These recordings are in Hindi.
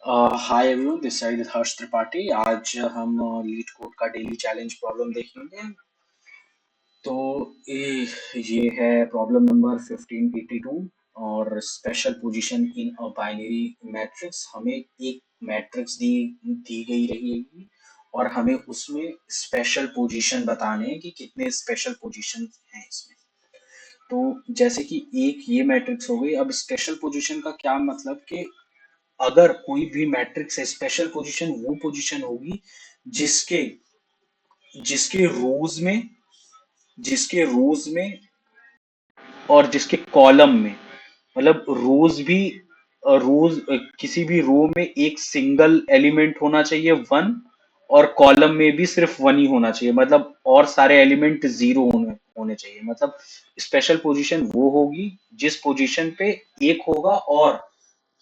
हाय एवरीवन, दिस साइड हर्ष त्रिपाठी। आज हम लीड कोड का डेली चैलेंज प्रॉब्लम देखेंगे। तो ये है प्रॉब्लम नंबर 1582 और special position in a binary matrix. हमें एक मैट्रिक्स दी गई रहेगी और हमें उसमें स्पेशल पोजीशन बताने हैं कि कितने स्पेशल पोजीशन हैं इसमें। तो जैसे कि एक ये मैट्रिक्स हो गई। अब स्पेशल पोजीशन का क्या मतलब कि अगर कोई भी मैट्रिक्स है, स्पेशल पोजीशन वो पोजीशन होगी जिसके जिसके रोज में जिसके रोज में और जिसके कॉलम में, मतलब रोज भी रोज किसी भी रो में एक सिंगल एलिमेंट होना चाहिए वन, और कॉलम में भी सिर्फ वन ही होना चाहिए, मतलब और सारे एलिमेंट जीरो होने होने चाहिए। मतलब स्पेशल पोजीशन वो होगी जिस पोजीशन पे एक होगा और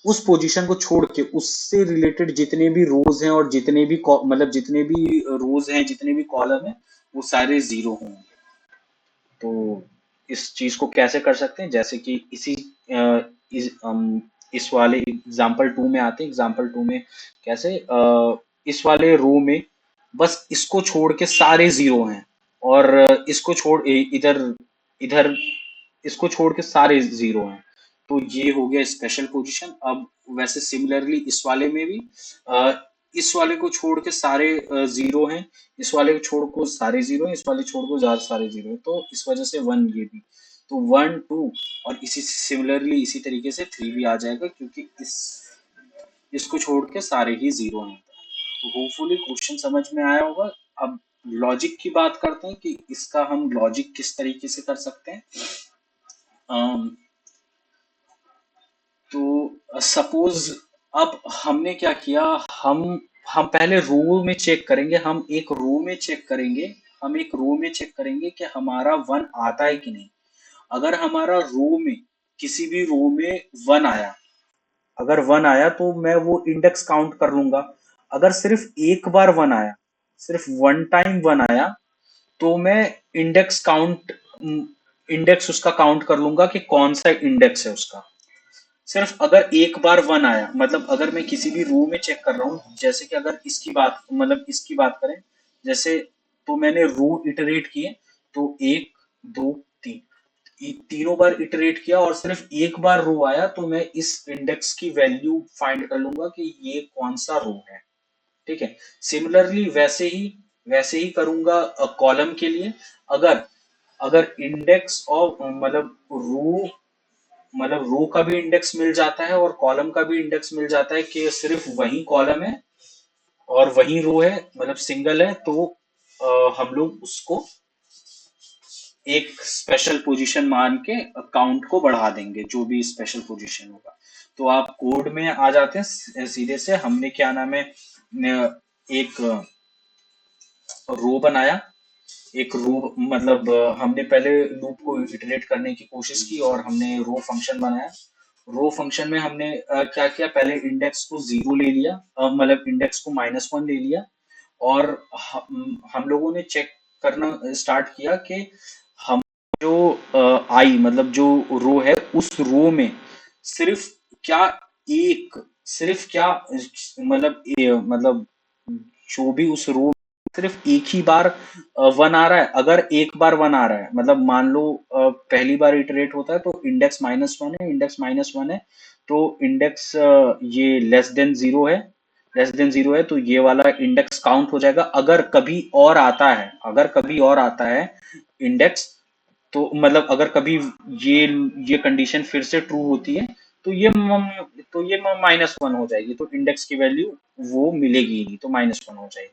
उस पोजीशन को छोड़ के उससे रिलेटेड जितने भी रोज हैं और मतलब जितने भी रोज हैं, जितने भी कॉलम हैं, वो सारे जीरो होंगे। तो इस चीज को कैसे कर सकते हैं, जैसे कि इस वाले एग्जाम्पल टू में आते हैं। एग्जाम्पल टू में कैसे, इस वाले रो में बस इसको छोड़ के सारे जीरो हैं, और इसको छोड़ इधर इधर इसको छोड़ के सारे जीरो हैं। तो ये हो गया स्पेशल पोजीशन। अब वैसे सिमिलरली इस वाले में भी अ, इस वाले को छोड़ के सारे जीरो हैं, इस वाले को छोड़ को सारे जीरो हैं, इस वाले छोड़ को सारे जीरो हैं, तो इस वजह से वन ये भी। तो वन टू, और इसी सिमिलरली इसी तरीके से थ्री भी आ जाएगा, क्योंकि इसको छोड़ के सारे ही जीरो हैं। तो होपफुली क्वेश्चन समझ में आया होगा। अब लॉजिक की बात करते हैं कि इसका हम लॉजिक किस तरीके से कर सकते हैं। अम, तो सपोज अब हमने क्या किया, हम हम पहले रो में चेक करेंगे, हम एक रो में चेक करेंगे कि हमारा वन आता है कि नहीं। अगर हमारा रो में किसी भी रो में वन आया, अगर वन आया तो मैं वो इंडेक्स काउंट कर लूंगा। अगर सिर्फ एक बार वन आया, सिर्फ वन टाइम वन आया, तो मैं इंडेक्स काउंट इंडेक्स उसका काउंट कर लूंगा कि कौन सा इंडेक्स है उसका। सिर्फ अगर एक बार वन आया, मतलब अगर मैं किसी भी रो में चेक कर रहा हूँ, जैसे कि अगर इसकी बात करें, जैसे तो मैंने रो इटरेट किए, तो एक दो तीन, तीनों बार इटरेट किया और सिर्फ एक बार रो आया, तो मैं इस इंडेक्स की वैल्यू फाइंड कर लूंगा कि ये कौन सा रो है। ठीक है। सिमिलरली वैसे ही करूंगा कॉलम के लिए। अगर अगर इंडेक्स ऑफ मतलब रो का भी इंडेक्स मिल जाता है और कॉलम का भी इंडेक्स मिल जाता है कि सिर्फ वही कॉलम है और वही रो है, मतलब सिंगल है, तो हम लोग उसको एक स्पेशल पोजीशन मान के काउंट को बढ़ा देंगे, जो भी स्पेशल पोजीशन होगा। तो आप कोड में आ जाते हैं सीधे से। हमने क्या नाम है, एक रो बनाया, एक रो मतलब हमने पहले लूप को इटरेट करने की कोशिश की और हमने रो फंक्शन बनाया। रो फंक्शन में हमने क्या किया, पहले इंडेक्स को जीरो ले लिया, मतलब इंडेक्स को माइनस वन ले लिया, और हम लोगों ने चेक करना स्टार्ट किया कि हम जो आई मतलब जो रो है, उस रो में सिर्फ क्या एक सिर्फ क्या मतलब जो भी उस रो सिर्फ एक ही बार वन आ रहा है। अगर एक बार वन आ रहा है, मतलब मान लो पहली बार इटरेट होता है तो इंडेक्स माइनस वन है, तो इंडेक्स ये लेस देन जीरो है, तो ये वाला इंडेक्स काउंट हो जाएगा। अगर कभी और आता है इंडेक्स, तो मतलब अगर कभी ये ये कंडीशन फिर से ट्रू होती है, तो ये माइनस वन हो जाएगी, तो इंडेक्स की वैल्यू वो मिलेगी ही नहीं, तो माइनस वन हो जाएगी।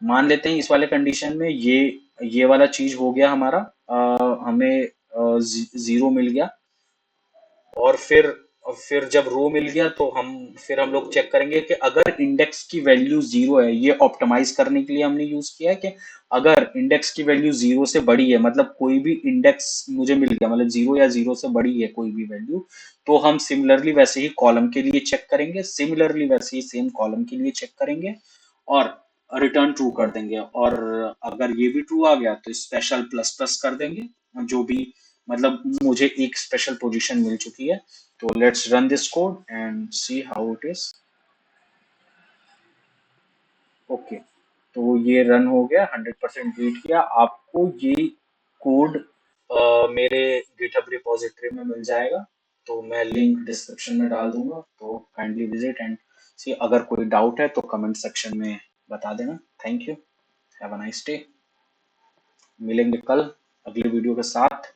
मान लेते हैं इस वाले कंडीशन में ये वाला चीज हो गया हमारा, हमें जीरो मिल गया। और फिर जब रो मिल गया, तो हम लोग चेक करेंगे कि अगर इंडेक्स की वैल्यू जीरो है, ये ऑप्टिमाइज करने के लिए हमने यूज किया है कि अगर इंडेक्स की वैल्यू जीरो से बड़ी है, मतलब कोई भी इंडेक्स मुझे मिल गया, मतलब जीरो या जीरो से बड़ी है कोई भी वैल्यू, तो हम सिमिलरली वैसे ही कॉलम के लिए चेक करेंगे, सिमिलरली वैसे ही सेम कॉलम के लिए चेक करेंगे और रिटर्न ट्रू कर देंगे। और अगर ये भी ट्रू आ गया तो स्पेशल प्लस प्लस कर देंगे, जो भी, मतलब मुझे एक स्पेशल पोजीशन मिल चुकी है। तो let's run this code and see how it is. Okay, तो ये रन हो गया, 100% बीट किया। आपको ये कोड मेरे गिटहब रिपॉजिटरी में मिल जाएगा, तो मैं लिंक डिस्क्रिप्शन में डाल दूंगा, तो काइंडली विजिट एंड सी। अगर कोई डाउट है तो कमेंट सेक्शन में बता देना। Thank you, have a nice day. मिलेंगे कल अगली वीडियो के साथ।